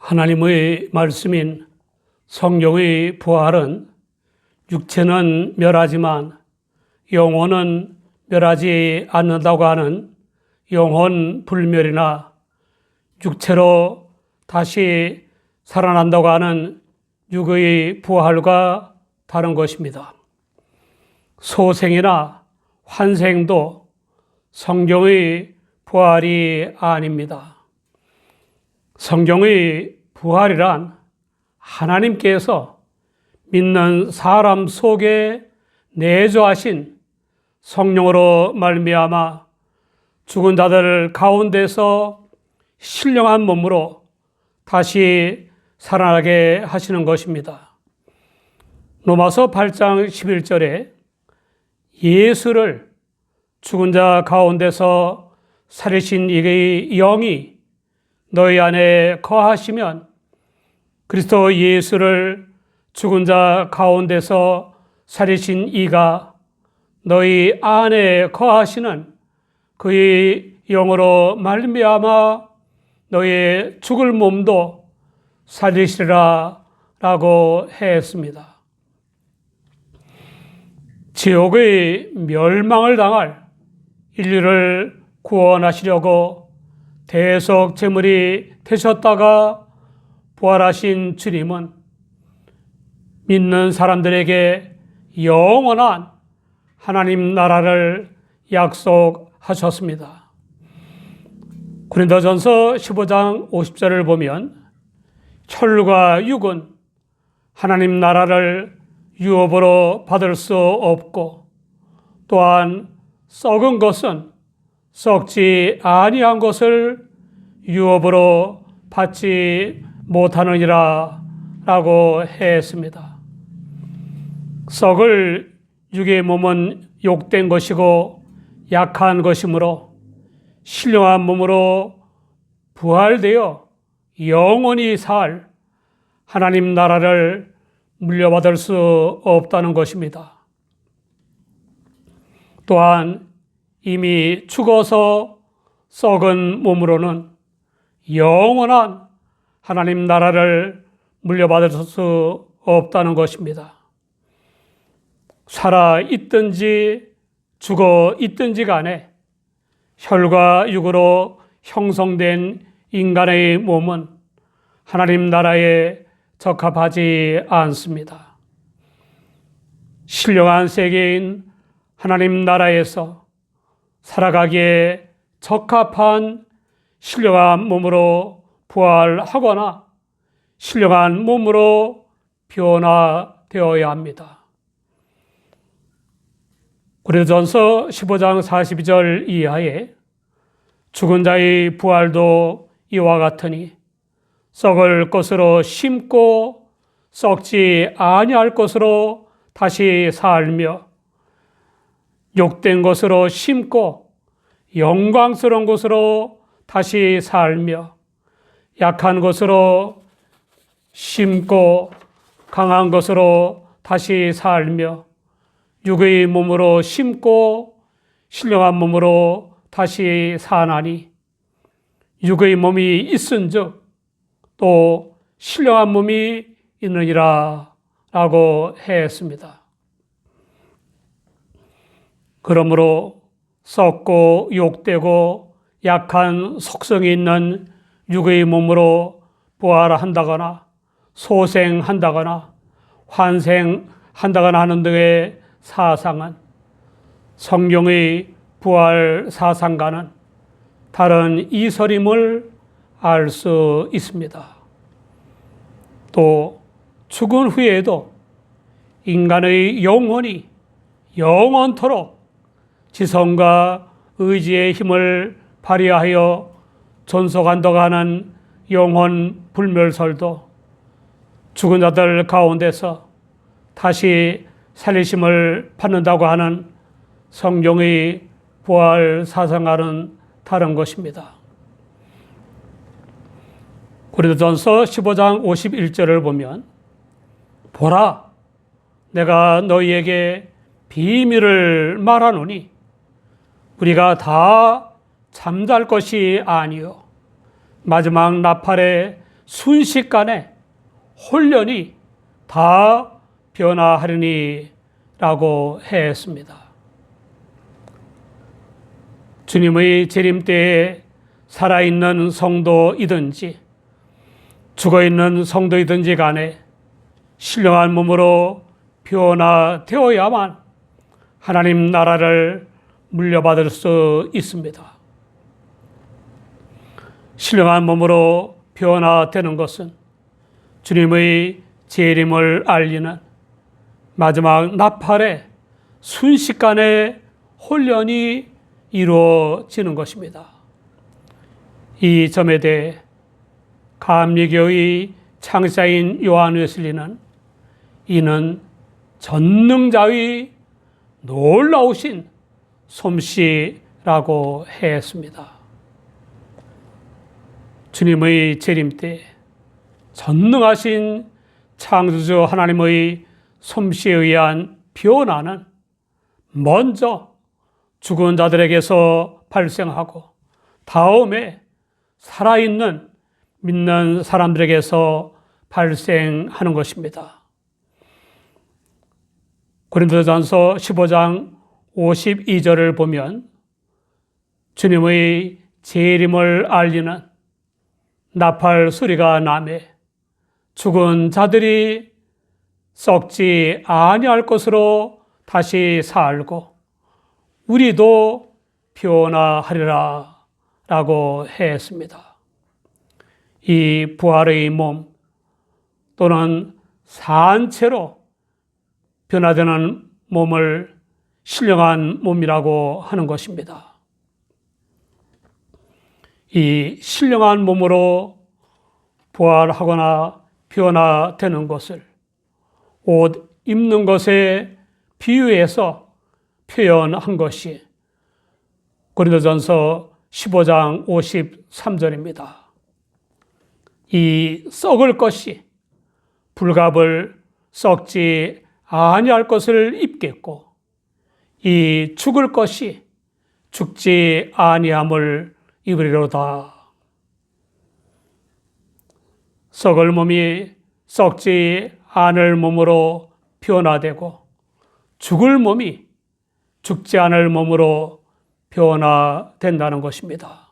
하나님의 말씀인 성경의 부활은 육체는 멸하지만 영혼은 멸하지 않는다고 하는 영혼 불멸이나 육체로 다시 살아난다고 하는 육의 부활과 다른 것입니다. 소생이나 환생도 성경의 부활이 아닙니다. 성경의 부활이란 하나님께서 믿는 사람 속에 내주하신 성령으로 말미암아 죽은 자들 가운데서 신령한 몸으로 다시 살아나게 하시는 것입니다. 로마서 8장 11절에 예수를 죽은 자 가운데서 살리신 이의 영이 너희 안에 거하시면 그리스도 예수를 죽은 자 가운데서 살리신 이가 너희 안에 거하시는 그의 영으로 말미암아 너희의 죽을 몸도 살리시리라 라고 했습니다. 지옥의 멸망을 당할 인류를 구원하시려고 대속 제물이 되셨다가 부활하신 주님은 믿는 사람들에게 영원한 하나님 나라를 약속하셨습니다. 고린도전서 15장 50절을 보면 혈과 육은 하나님 나라를 유업으로 받을 수 없고 또한 썩은 것은 썩지 아니한 것을 유업으로 받지 못하느니라 라고 했습니다. 썩을 육의 몸은 욕된 것이고 약한 것이므로 신령한 몸으로 부활되어 영원히 살 하나님 나라를 물려받을 수 없다는 것입니다. 또한 이미 죽어서 썩은 몸으로는 영원한 하나님 나라를 물려받을 수 없다는 것입니다. 살아 있든지 죽어 있든지 간에 혈과 육으로 형성된 인간의 몸은 하나님 나라에 적합하지 않습니다. 신령한 세계인 하나님 나라에서 살아가기에 적합한 신령한 몸으로 부활하거나 신령한 몸으로 변화되어야 합니다. 고린도전서 15장 42절 이하에 죽은 자의 부활도 이와 같으니 썩을 것으로 심고 썩지 아니할 것으로 다시 살며 욕된 것으로 심고 영광스러운 것으로 다시 살며 약한 것으로 심고 강한 것으로 다시 살며 육의 몸으로 심고 신령한 몸으로 다시 사나니 육의 몸이 있은즉 또 신령한 몸이 있느니라 라고 했습니다. 그러므로 썩고 욕되고 약한 속성이 있는 육의 몸으로 부활한다거나 소생한다거나 환생한다거나 하는 등의 사상은 성경의 부활 사상과는 다른 이설임을 알 수 있습니다. 또 죽은 후에도 인간의 영혼이 영원토록 지성과 의지의 힘을 발휘하여 존속한다고 하는 영혼 불멸설도 죽은 자들 가운데서 다시 살리심을 받는다고 하는 성경의 부활 사상과는 다른 것입니다. 고린도전서 15장 51절을 보면 보라, 내가 너희에게 비밀을 말하노니 우리가 다 잠잘 것이 아니요 마지막 나팔에 순식간에 홀연히 다 변화하리니 라고 했습니다. 주님의 재림 때에 살아있는 성도이든지 죽어있는 성도이든지 간에 신령한 몸으로 변화되어야만 하나님 나라를 물려받을 수 있습니다. 신령한 몸으로 변화되는 것은 주님의 재림을 알리는 마지막 나팔의 순식간에 혼련이 이루어지는 것입니다. 이 점에 대해 감리교의 창시자인 요한 웨슬리는 이는 전능자의 놀라우신 솜씨라고 했습니다. 주님의 재림 때 전능하신 창조주 하나님의 솜씨에 의한 변화는 먼저 죽은 자들에게서 발생하고 다음에 살아있는 믿는 사람들에게서 발생하는 것입니다. 고린도전서 15장 52절을 보면 주님의 재림을 알리는 나팔 소리가 나매 죽은 자들이 썩지 아니할 것으로 다시 살고 우리도 변화하리라 라고 했습니다. 이 부활의 몸 또는 산채로 변화되는 몸을 신령한 몸이라고 하는 것입니다. 이 신령한 몸으로 부활하거나 변화되는 것을 옷 입는 것에 비유해서 표현한 것이 고린도전서 15장 53절입니다. 이 썩을 것이 불갑을 썩지 아니할 것을 입겠고 이 죽을 것이 죽지 아니함을 입으리로다. 썩을 몸이 썩지 않을 몸으로 변화되고 죽을 몸이 죽지 않을 몸으로 변화된다는 것입니다.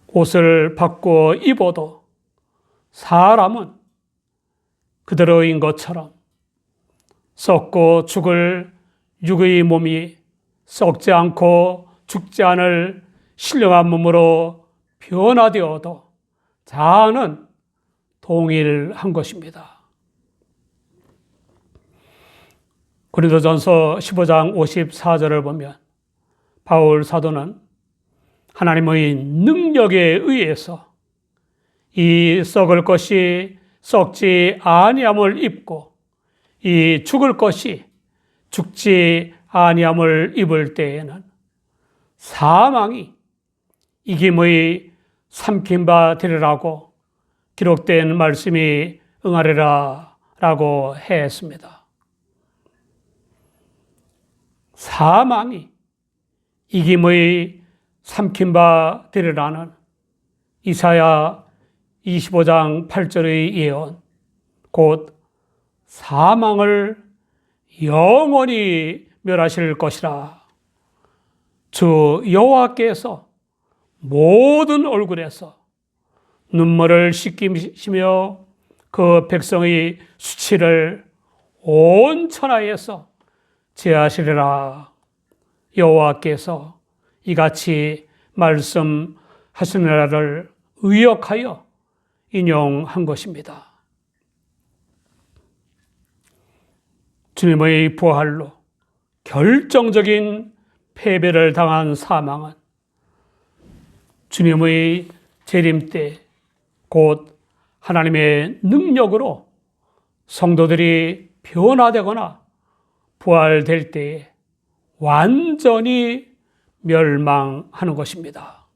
옷을 바꿔 입어도 사람은 그대로인 것처럼 썩고 죽을 육의 몸이 썩지 않고 죽지 않을 신령한 몸으로 변화되어도 자아는 동일한 것입니다. 고린도전서 15장 54절을 보면 바울 사도는 하나님의 능력에 의해서 이 썩을 것이 썩지 아니함을 입고 이 죽을 것이 죽지 아니함을 입을 때에는 사망이 이김의 삼킨 바 되리라고 기록된 말씀이 응하리라 라고 했습니다. 사망이 이김의 삼킨 바 되리라는 이사야 25장 8절의 예언, 곧 사망을 영원히 멸하실 것이라. 주 여호와께서 모든 얼굴에서 눈물을 씻기시며 그 백성의 수치를 온 천하에서 제하시리라. 여호와께서 이같이 말씀하시느라를 의역하여 인용한 것입니다. 주님의 부활로 결정적인 패배를 당한 사망은 주님의 재림 때 곧 하나님의 능력으로 성도들이 변화되거나 부활될 때에 완전히 멸망하는 것입니다.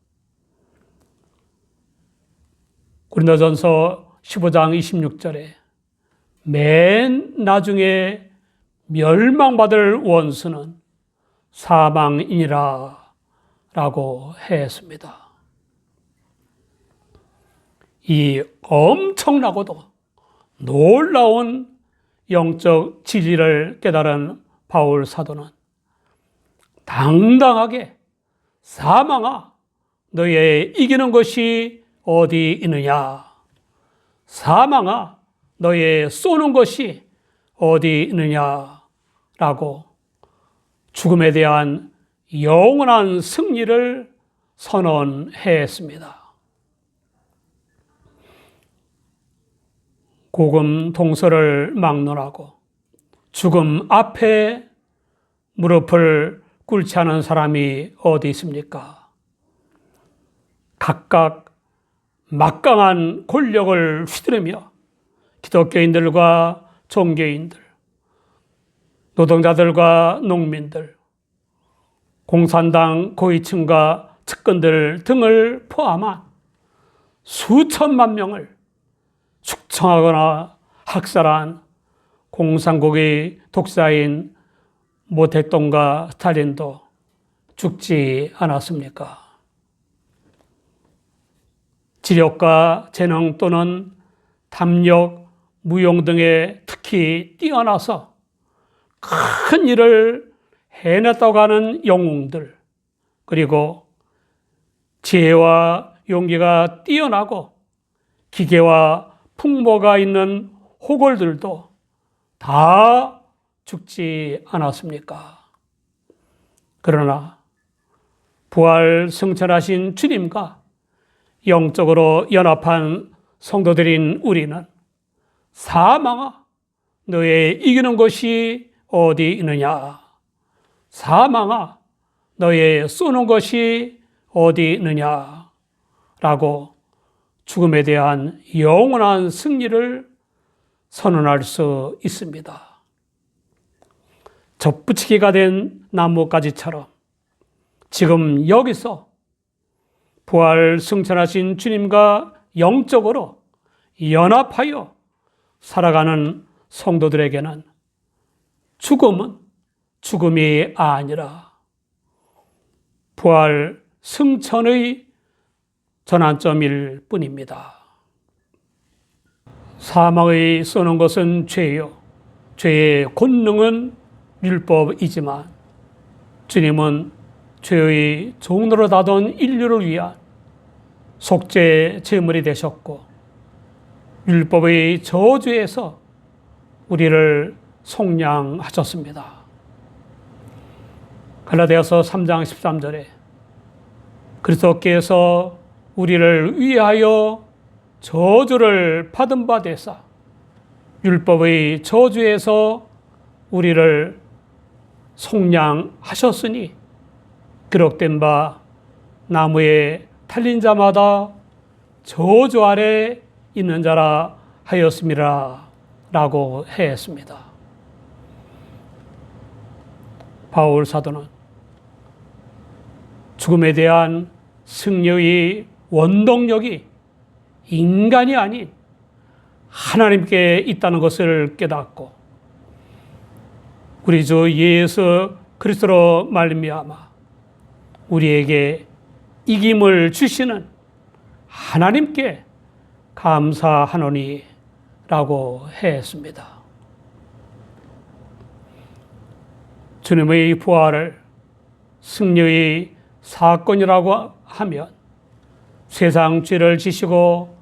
고린도전서 15장 26절에 맨 나중에 멸망받을 원수는 사망이니라 라고 했습니다. 이 엄청나고도 놀라운 영적 진리를 깨달은 바울 사도는 당당하게 사망아 너의 이기는 것이 어디 있느냐, 사망아 너의 쏘는 것이 어디 있느냐라고 죽음에 대한 영원한 승리를 선언했습니다. 고금 동서를 막론하고 죽음 앞에 무릎을 꿇지 않은 사람이 어디 있습니까? 각각 막강한 권력을 휘두르며 기독교인들과 종교인들, 노동자들과 농민들, 공산당 고위층과 측근들 등을 포함한 수천만 명을 숙청하거나 학살한 공산국의 독사인 모택동과 스탈린도 죽지 않았습니까? 지력과 재능 또는 탐욕, 무용 등에 특히 뛰어나서 큰 일을 해냈다고 하는 영웅들, 그리고 지혜와 용기가 뛰어나고 기계와 풍모가 있는 호걸들도 다 죽지 않았습니까? 그러나 부활 승천하신 주님과 영적으로 연합한 성도들인 우리는 사망아 너의 이기는 것이 어디 있느냐, 사망아 너의 쏘는 것이 어디 있느냐 라고 죽음에 대한 영원한 승리를 선언할 수 있습니다. 접붙이기가 된 나뭇가지처럼 지금 여기서 부활 승천하신 주님과 영적으로 연합하여 살아가는 성도들에게는 죽음은 죽음이 아니라 부활 승천의 전환점일 뿐입니다. 사망의 쏘는 것은 죄요, 죄의 권능은 율법이지만 주님은 죄의 종노릇하던 인류를 위한 속죄 제물이 되셨고 율법의 저주에서 우리를 속량하셨습니다. 갈라디아서 3장 13절에 그리스도께서 우리를 위하여 저주를 받은 바 되사 율법의 저주에서 우리를 속량하셨으니 기록된 바 나무에 달린 자마다 저주 아래 있는 자라 하였음이라 라고 했습니다. 바울 사도는 죽음에 대한 승리의 원동력이 인간이 아닌 하나님께 있다는 것을 깨닫고 우리 주 예수 그리스도로 말미암아 우리에게 이김을 주시는 하나님께 감사하노니 라고 했습니다. 주님의 부활을 승리의 사건이라고 하면 세상 죄를 지시고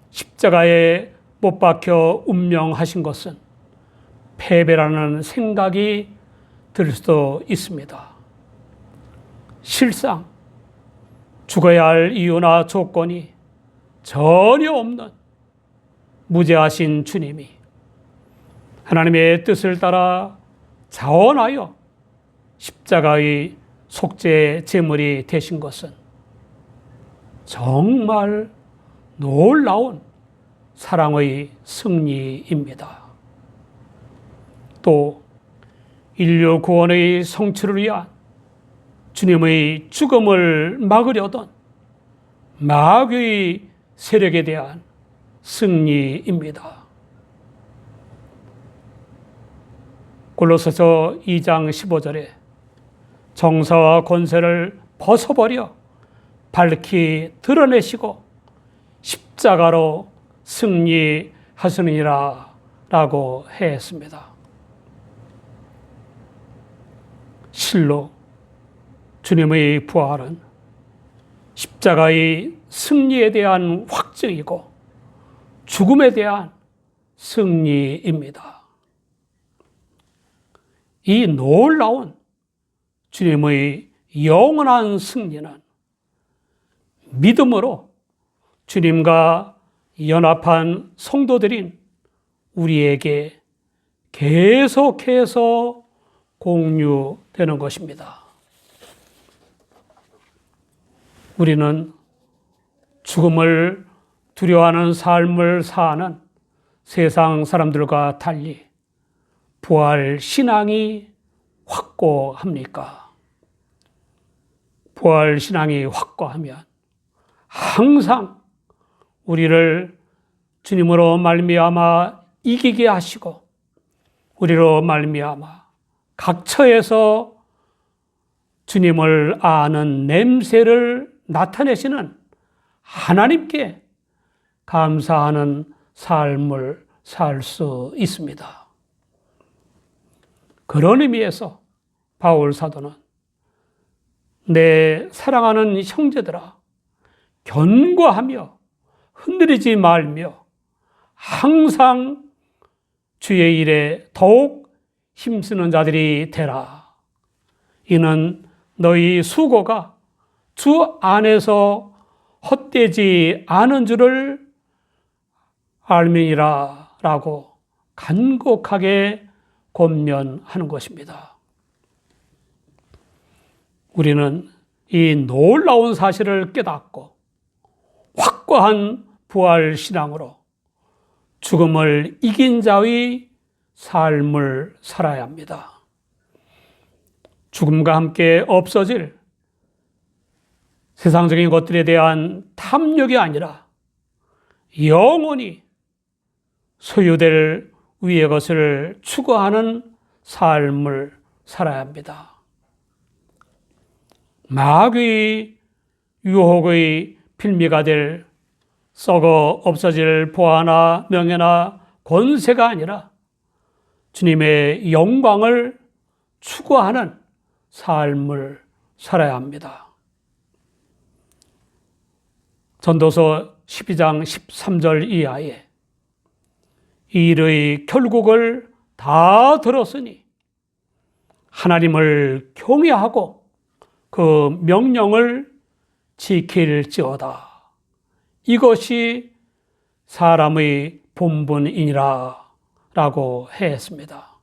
십자가에 못 박혀 운명하신 것은 패배라는 생각이 들 수도 있습니다. 실상 죽어야 할 이유나 조건이 전혀 없는 무죄하신 주님이 하나님의 뜻을 따라 자원하여 십자가의 속죄 제물이 되신 것은 정말 놀라운 사랑의 승리입니다. 또 인류 구원의 성취를 위한 주님의 죽음을 막으려던 마귀의 세력에 대한 승리입니다. 골로새서 2장 15절에 정사와 권세를 벗어버려 밝히 드러내시고 십자가로 승리하시느니라 라고 했습니다. 실로 주님의 부활은 십자가의 승리에 대한 확증이고 죽음에 대한 승리입니다. 이 놀라운 주님의 영원한 승리는 믿음으로 주님과 연합한 성도들인 우리에게 계속해서 공유되는 것입니다. 우리는 죽음을 두려워하는 삶을 사는 세상 사람들과 달리 부활 신앙이 확고합니까? 부활 신앙이 확고하면 항상 우리를 주님으로 말미암아 이기게 하시고 우리로 말미암아 각처에서 주님을 아는 냄새를 나타내시는 하나님께 감사하는 삶을 살 수 있습니다. 그런 의미에서 바울 사도는 내 사랑하는 형제들아 견고하며 흔들리지 말며 항상 주의 일에 더욱 힘쓰는 자들이 되라. 이는 너희 수고가 주 안에서 헛되지 않은 줄을 알미니라 라고 간곡하게 권면하는 것입니다. 우리는 이 놀라운 사실을 깨닫고 확고한 부활 신앙으로 죽음을 이긴 자의 삶을 살아야 합니다. 죽음과 함께 없어질 세상적인 것들에 대한 탐욕이 아니라 영원히 소유될 위의 것을 추구하는 삶을 살아야 합니다. 마귀의 유혹의 빌미가 될 썩어 없어질 보화나 명예나 권세가 아니라 주님의 영광을 추구하는 삶을 살아야 합니다. 전도서 12장 13절 이하에 이 일의 결국을 다 들었으니 하나님을 경외하고 그 명령을 지킬지어다. 이것이 사람의 본분이니라 라고 했습니다.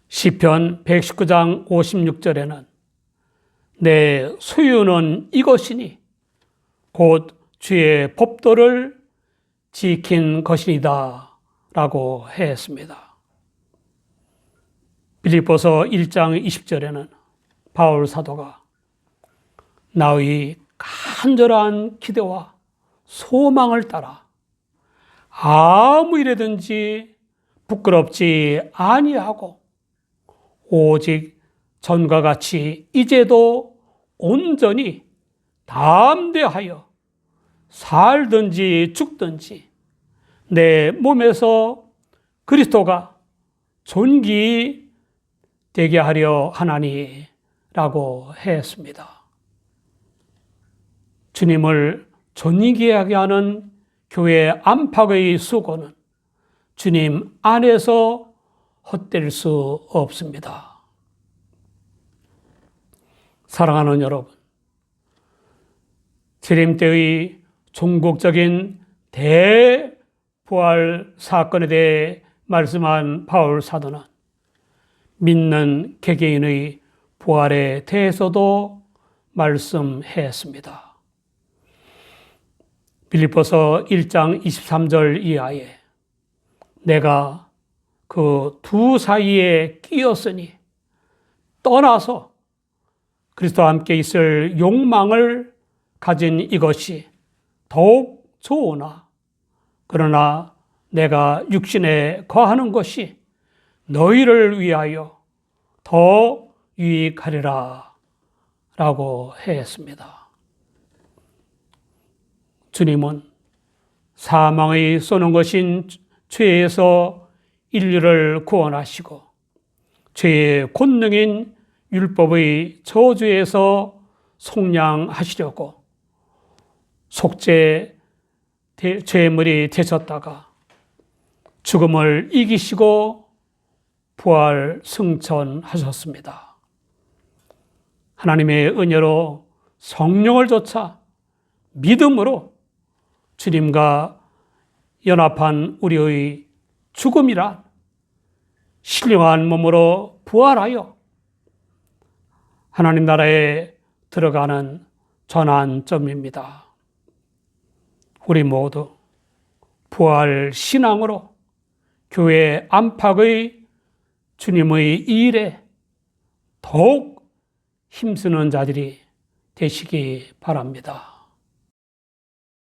시편 119장 56절에는 내 소유는 이것이니 곧 주의 법도를 지킨 것이니다 라고 했습니다. 빌립보서 1장 20절에는 바울 사도가 나의 간절한 기대와 소망을 따라 아무 일에든지 부끄럽지 아니하고 오직 전과 같이 이제도 온전히 담대하여 살든지 죽든지 내 몸에서 그리스도가 존귀 되게 하려 하나니 라고 했습니다. 주님을 존귀하게 하는 교회 안팎의 수고는 주님 안에서 헛될 수 없습니다. 사랑하는 여러분, 재림 때의 종국적인 대부활 사건에 대해 말씀한 바울 사도는 믿는 개개인의 부활에 대해서도 말씀했습니다. 빌립보서 1장 23절 이하에 내가 그 두 사이에 끼었으니 떠나서 그리스도와 함께 있을 욕망을 가진 이것이 더욱 좋으나 그러나 내가 육신에 거하는 것이 너희를 위하여 더 유익하리라 라고 했습니다. 주님은 사망의 쏘는 것인 죄에서 인류를 구원하시고 죄의 권능인 율법의 저주에서 속량하시려고 속죄 죄물이 되셨다가 죽음을 이기시고 부활 승천하셨습니다. 하나님의 은혜로 성령을 좇아 믿음으로 주님과 연합한 우리의 죽음이란 신령한 몸으로 부활하여 하나님 나라에 들어가는 전환점입니다. 우리 모두 부활 신앙으로 교회 안팎의 주님의 일에 더욱 힘쓰는 자들이 되시기 바랍니다.